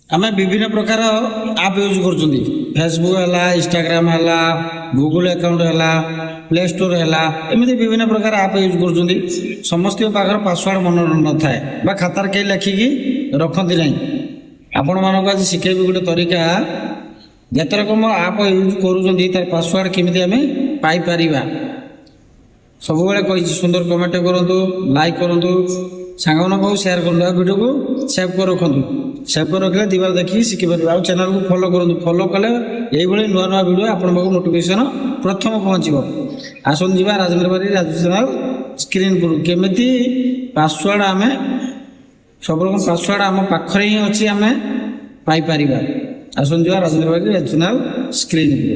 ଆମେ ବିଭିନ୍ନ ପ୍ରକାର ଆପ୍ ୟୁଜ୍ କରୁଛନ୍ତି। ଫେସବୁକ୍ ହେଲା, ଇନଷ୍ଟାଗ୍ରାମ ହେଲା, ଗୁଗୁଲ ଆକାଉଣ୍ଟ ହେଲା, ପ୍ଲେ ଷ୍ଟୋର ହେଲା, ଏମିତି ବିଭିନ୍ନ ପ୍ରକାର ଆପ୍ ୟୁଜ୍ କରୁଛନ୍ତି। ସମସ୍ତଙ୍କ ପାଖରେ ପାସୱାର୍ଡ଼ ମନେ ନଥାଏ ବା ଖାତାରେ କେହି ଲେଖିକି ରଖନ୍ତି ନାହିଁ। ଆପଣମାନଙ୍କୁ ଆଜି ଶିଖେଇବି ଗୋଟେ ତରିକା, ଯେତେ ରକମ ଆପ୍ ୟୁଜ୍ କରୁଛନ୍ତି ତାର ପାସୱାର୍ଡ଼ କେମିତି ଆମେ ପାଇପାରିବା। ସବୁବେଳେ କହିଛି ସୁନ୍ଦର କମେଣ୍ଟ କରନ୍ତୁ, ଲାଇକ୍ କରନ୍ତୁ, ସାଙ୍ଗମାନଙ୍କୁ ସେୟାର କରନ୍ତୁ, ଆଉ ଭିଡ଼ିଓକୁ ସେଭ୍ କରି ରଖନ୍ତୁ। ସେଭ୍ କରି ରଖିଲେ ଦିବାର ଦେଖିକି ଶିଖିପାରିବେ। ଆଉ ଚ୍ୟାନେଲକୁ ଫଲୋ କରନ୍ତୁ। ଫଲୋ କଲେ ଏଇଭଳି ନୂଆ ନୂଆ ଭିଡ଼ିଓ ଆପଣଙ୍କ ପାଖକୁ ନୋଟିଫିକେସନ ପ୍ରଥମ ପହଞ୍ଚିବ। ଆସନ୍ତୁ ଯିବା ରାଜେନ୍ଦ୍ର ବାରିକ ରାଜୁ ଚ୍ୟାନେଲ ସ୍କ୍ରିନ୍ ଉପରକୁ। କେମିତି ପାସୱାର୍ଡ଼ ଆମେ ସବୁ ରକମ ପାସୱାର୍ଡ଼ ଆମ ପାଖରେ ହିଁ ଅଛି, ଆମେ ପାଇପାରିବା। ଆସନ୍ତୁ ଯିବା ରାଜେନ୍ଦ୍ର ବାରିକ ରାଜୁ ଚ୍ୟାନେଲ ସ୍କ୍ରିନ୍ ଉପରକୁ।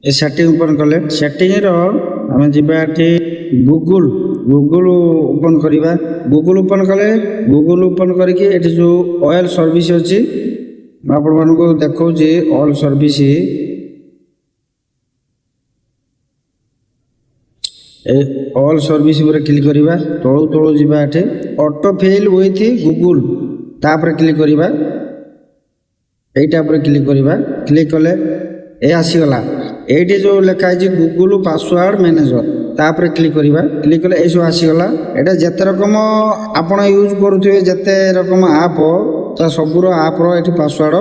ଏ ସେଟିଂ ଓପନ୍ କଲେ ସେଟିଂର ଆମେ ଯିବା ଏଠି ଗୁଗୁଲ ଓପନ୍ କରିବା। ଗୁଗୁଲ ଓପନ୍ କଲେ ଗୁଗୁଲ ଓପନ୍ କରିକି ଏଠି ଯେଉଁ ଅଏଲ୍ ସର୍ଭିସ୍ ଅଛି ମୁଁ ଆପଣମାନଙ୍କୁ ଦେଖାଉଛି। ଅଲ୍ ସର୍ଭିସ୍ ଏ ଅଲ୍ ସର୍ଭିସ୍ ଉପରେ କ୍ଲିକ୍ କରିବା। ତଳୁ ତଳୁ ଯିବା ଏଠି ଅଟୋ ଫିଲ୍ ୱିଥ୍ ଗୁଗୁଲ, ତାପରେ କ୍ଲିକ୍ କରିବା। এইটা উপরে ক্লিক করা। ক্লিক কলে এ আসিগলা। এইটি যে লেখা আছে গুগল পাসওয়ার্ড ম্যানেজর, তাপরে ক্লিক করা। ক্লিক কলে এইসব আসিগলা। এটা যেতে রকম আপনার ইউজ করুথিবে, যেতে রকম আপ তা সবুর আপর এটি পাসওয়ার্ড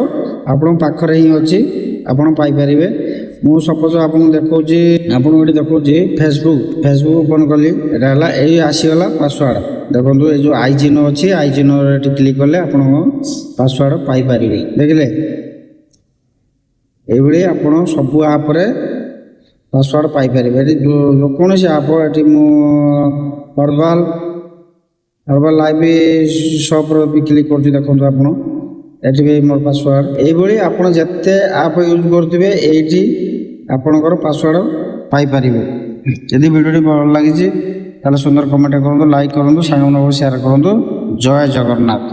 আপনার পাখরে হি অছি, আপনার পাইপারে। মু সপোজ আপনার দেখছি, আপনার এটি দেখছি ফেসবুক ওপন কলি, এটা হল এই আসিগলা পাসওয়ার্ড। দেখুন এই যে আইচিহ্ন অছি, আইচিহ্ন এটি ক্লিক কলে আপনার পাসওয়ার্ড পাইপারে। দেখলে এইভাবে আপনার সবু আপরে পাসওয়ার্ড পাইপারে। এটি যেকୌଣସି আপ, এটি মু হরবাল লাইফ সপর ক্লিক করছি। দেখুন আপনার এটি মোর পাসওয়ার্ড। এইভাবে আপনার যেতে আপ ইউজ করুথিবে এইটি আপনার পাসওয়ার্ড পাইপারে। যদি ভিডিওটি ভালো লাগিছে তাহলে সুন্দর কমেন্ট করুন, লাইক করুন, সাংবাদিক সেয়ার করুন। জয় জগন্নাথ।